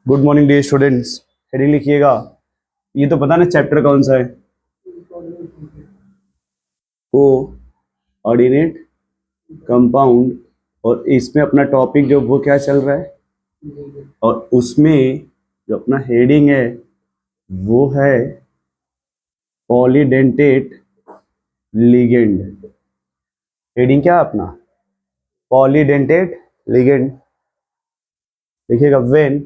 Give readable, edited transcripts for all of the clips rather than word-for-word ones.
Good morning dear students. Heading लिखिएगा। ये तो पता ना चैप्टर कौन सा है। को ऑर्डिनेट कंपाउंड। और इसमें अपना टॉपिक जो वो क्या चल रहा है, और उसमें जो अपना हेडिंग है वो है पॉलीडेंटेट लिगेंड। हेडिंग क्या है अपना? Polydentate ligand. देखिएगा, when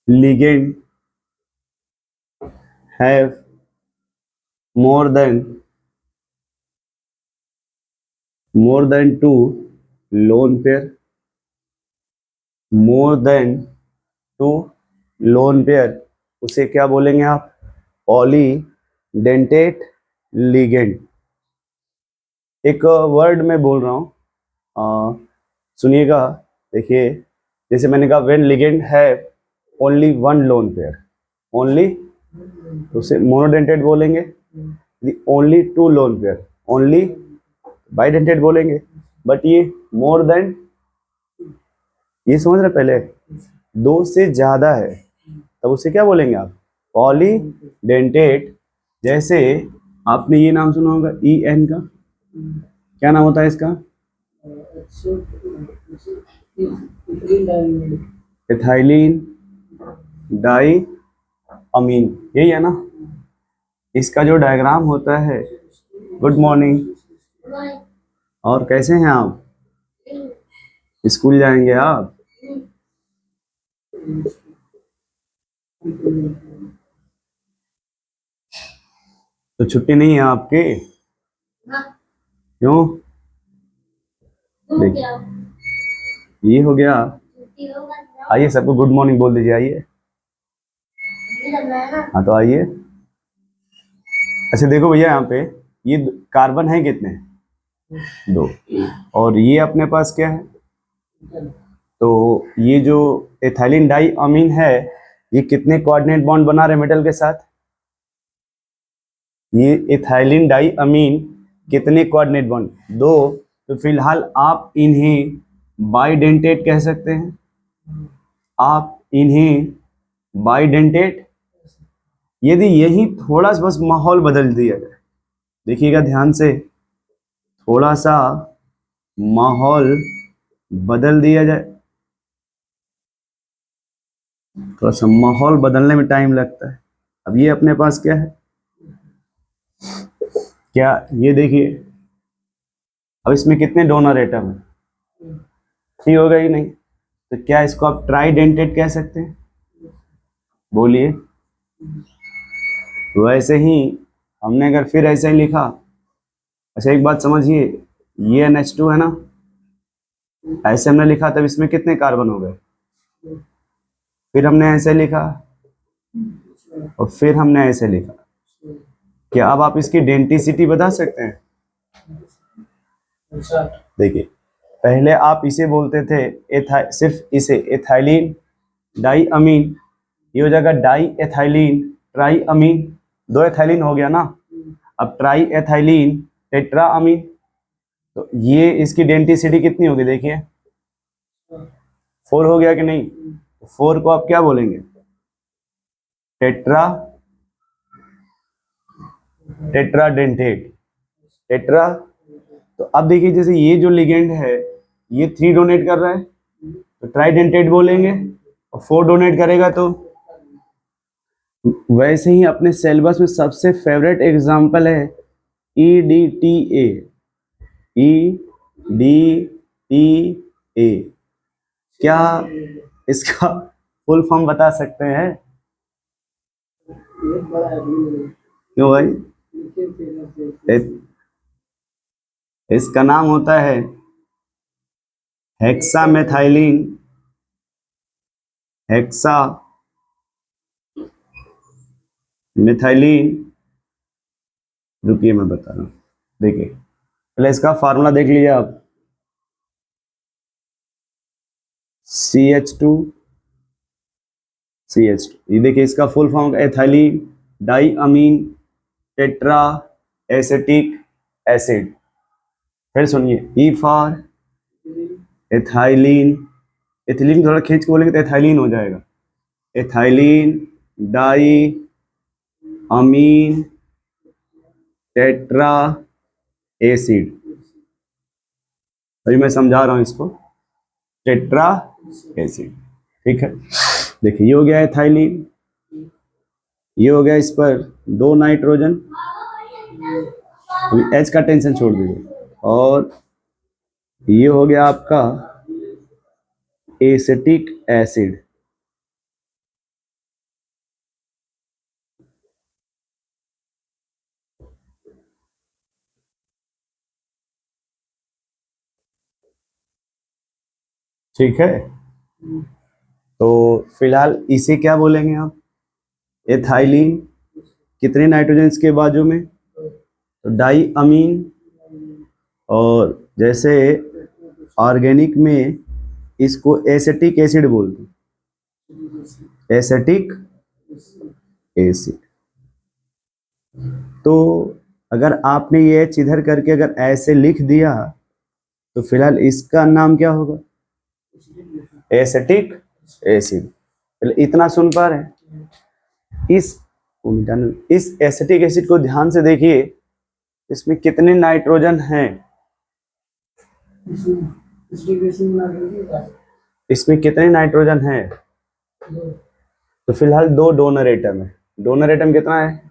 ligand have more than two lone pair, more than two lone pair, उसे क्या बोलेंगे आप? Polydentate ligand. एक वर्ड में बोल रहा हूँ, सुनिएगा। देखिए, जैसे मैंने कहा व्हेन लिगेंड है only one lone pair, only, तो उसे मोनोडेंटेट बोलेंगे। Only two lone pair, only bidentate बोलेंगे। बट ये मोर देन, ये समझ रहे पहले, दो से ज्यादा है तब उसे क्या बोलेंगे आप? पॉलीडेंटेट। जैसे आपने ये नाम सुना होगा ई एन का, क्या नाम होता है इसका? इथाइलिन डाई अमीन, यही है ना? इसका जो डायग्राम होता है, गुड मॉर्निंग, और कैसे हैं आप? स्कूल जाएंगे आप? तो छुट्टी नहीं है आपकी? क्यों? ये हो गया। आइए, सबको गुड मॉर्निंग बोल दीजिए, आइए। हाँ तो आइए। अच्छा देखो भैया, यहाँ पे ये कार्बन है कितने? दो। और ये अपने पास क्या है? तो ये जो एथाइलिन डाई अमीन है, ये कितने कोऑर्डिनेट बॉन्ड बना रहे मेटल के साथ? ये एथाइलिन डाई अमीन कितने कोऑर्डिनेट बॉन्ड? दो। तो फिलहाल आप इन्हें बाइडेंटेट कह सकते हैं, आप इन्हें बाइडेंटेट। यदि यही थोड़ा सा बस माहौल बदल दिया जाए, देखिएगा ध्यान से, थोड़ा सा माहौल बदल दिया जाए, थोड़ा सा माहौल बदलने में टाइम लगता है। अब ये अपने पास क्या है? क्या ये देखिए, अब इसमें कितने डोनर एटम है? थ्री होगा ही नहीं, तो क्या इसको आप ट्राइडेंटेट कह सकते हैं? बोलिए। वैसे ही हमने अगर फिर ऐसे ही लिखा, अच्छा एक बात समझिए, ये NH2 है ना, ऐसे हमने लिखा तब इसमें कितने कार्बन हो गए? फिर हमने ऐसे लिखा और फिर हमने ऐसे लिखा। क्या अब आप इसकी डेंटिसिटी बता सकते हैं? देखिए, पहले आप इसे बोलते थे सिर्फ इसे एथाइलिन डाई अमीन, ये हो जाएगा डाई एथाइलिन ट्राई अमीन, दो एथाइलिन हो गया ना। अब ट्राई एथाइलिन टेट्रा अमीन, तो ये इसकी डेंटिसिटी कितनी होगी? देखिए, 4 हो गया कि नहीं? 4 को आप क्या बोलेंगे? Tetra, tetradentate, tetra. तो अब देखिए, जैसे ये जो लिगेंड है ये 3 डोनेट कर रहा है तो ट्राइडेंटेट बोलेंगे, और 4 डोनेट करेगा तो। वैसे ही अपने सिलेबस में सबसे फेवरेट एग्जांपल है EDTA, EDTA। क्या इसका फुल फॉर्म बता सकते हैं? क्यों भाई? इसका नाम होता है हेक्सामेथाइलिन, हेक्सा मिथाइलिन। रुकिए मैं बता रहा हूँ, देखिए पहले इसका फार्मूला देख लीजिए आप। CH2, CH2, ये देखिए इसका फुल फॉर्म एथाइलिन डाई अमीन टेट्रा एसेटिक एसिड। फिर सुनिए, E फॉर एथाइलिन, एथिलीन थोड़ा खींच के बोलेंगे तो एथाइलिन हो जाएगा। एथाइलिन डाई अमीन टेट्रा एसिड। अभी मैं समझा रहा हूं इसको, टेट्रा एसिड। ठीक है, देखिए ये हो गया एथाइलिन, ये हो गया इस पर 2 नाइट्रोजन, अभी H का टेंशन छोड़ दीजिए, और ये हो गया आपका एसिटिक एसिड। ठीक है, तो फिलहाल इसे क्या बोलेंगे आप, एथाइलिन, कितने नाइट्रोजन इसके बाजू में, तो डाई अमीन, और जैसे ऑर्गेनिक में इसको एसिटिक एसिड बोलते हैं, एसिटिक एसिड। तो अगर आपने ये एच इधर करके अगर ऐसे लिख दिया तो फिलहाल इसका नाम क्या होगा, एसिटिक एसिड। पहले इतना सुन पा रहे हैं, इस एसिटिक एसिड को ध्यान से देखिए, इसमें कितने नाइट्रोजन हैं, इसमें कितने नाइट्रोजन हैं, तो फिलहाल 2 डोनर एटम है। डोनर एटम कितना है,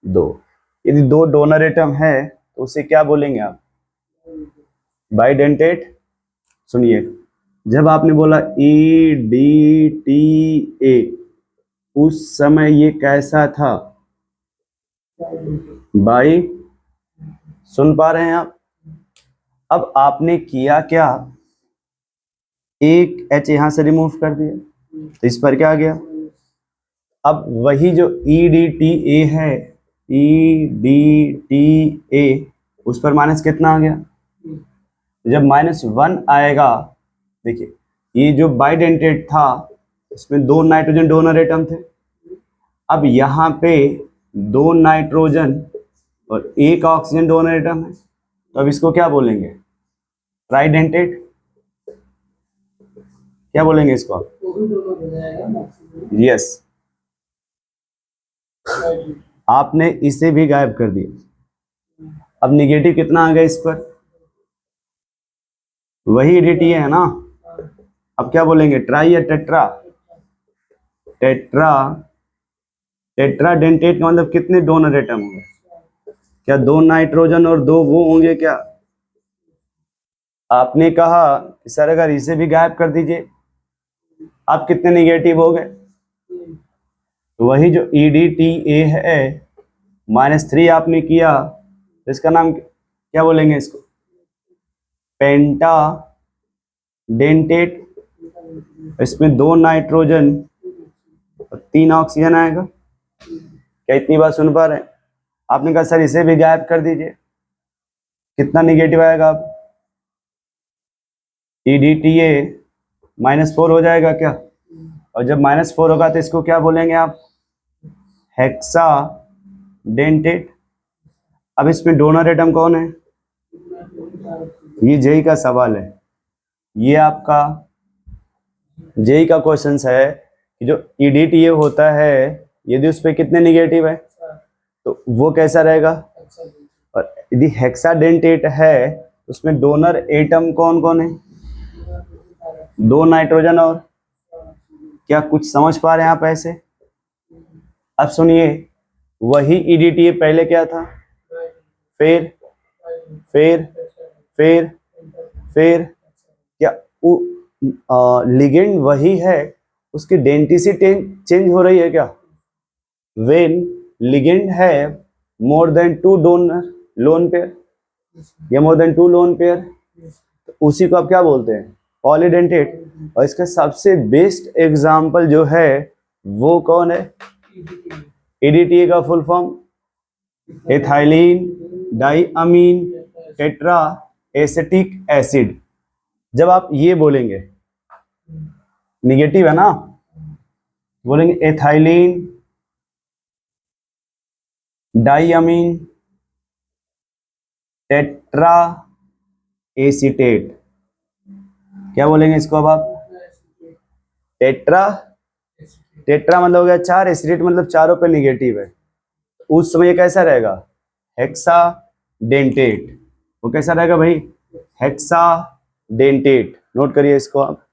2। यदि 2 डोनर एटम है तो उसे क्या बोलेंगे आप, बाइडेंटेट। सुनिए, जब आपने बोला EDTA, उस समय ये कैसा था, बाई, सुन पा रहे हैं आप। अब आपने किया क्या, एक H यहां से रिमूव कर दिया, तो इस पर क्या आ गया, अब वही जो EDTA है, EDTA, उस पर माइनस कितना आ गया, जब -1 आएगा, देखिए ये जो बाइडेंटेट था इसमें 2 नाइट्रोजन डोनर एटम थे, अब यहाँ पे 2 नाइट्रोजन और 1 ऑक्सीजन डोनर एटम है, तो अब इसको क्या बोलेंगे, ट्राइडेंटेट। क्या बोलेंगे इसको आप, यस। आपने इसे भी गायब कर दिया, अब निगेटिव कितना आ गया इस पर, वही EDTA है ना, अब क्या बोलेंगे, ट्राई या टेट्रा, टेट्रा, टेट्रा डेंटेट का मतलब कितने डोनर एटम होंगे, क्या 2 नाइट्रोजन और 2 वो होंगे क्या, आपने कहा कि सर अगर इसे भी गायब कर दीजिए, आप कितने निगेटिव हो गए, तो वही जो EDTA है -3 आपने किया, तो इसका नाम क्या बोलेंगे इसको, पेंटा डेंटेट। इसमें 2 नाइट्रोजन और 3 ऑक्सीजन आएगा। क्या इतनी बात सुन पा रहे हैं, आपने कहा सर इसे भी गायब कर दीजिए, कितना निगेटिव आएगा, आप EDTA -4 हो जाएगा क्या, और जब -4 होगा तो इसको क्या बोलेंगे आप, हेक्सा डेंटेट। अब इसमें डोनर एटम कौन है, ये जेई का सवाल है, ये आपका जेई का क्वेश्चन है कि जो EDTA होता है यदि उस पर कितने निगेटिव है तो वो कैसा रहेगा, और यदि हेक्साडेंटेट है उसमें डोनर एटम कौन कौन है, 2 नाइट्रोजन और, क्या कुछ समझ पा रहे हैं आप ऐसे। अब सुनिए, वही EDTA पहले क्या था, फिर फिर फिर फिर क्या लिगेंड वही है, उसकी डेंसिटी चेंज हो रही है क्या, व्हेन लिगेंड है more than 2 donor lone pair या मोर देन 2 लोन पेयर, तो उसी को आप क्या बोलते हैं, पॉलीडेंटेट। और इसका सबसे बेस्ट एग्जांपल जो है वो कौन है, EDTA का full form ethylene diamine tetra acetic acid. जब आप ये बोलेंगे, निगेटिव है ना, बोलेंगे एथाइलिन डाईअमीन टेट्रा एसीटेट, क्या बोलेंगे इसको अब आप? टेट्रा, टेट्रा मतलब हो गया चार, एसिडेट मतलब चारों पे निगेटिव है। उस समय ये कैसा रहेगा? Hexa dentate. वो कैसा रहेगा भाई? Hexa dentate. नोट करिए इसको आप।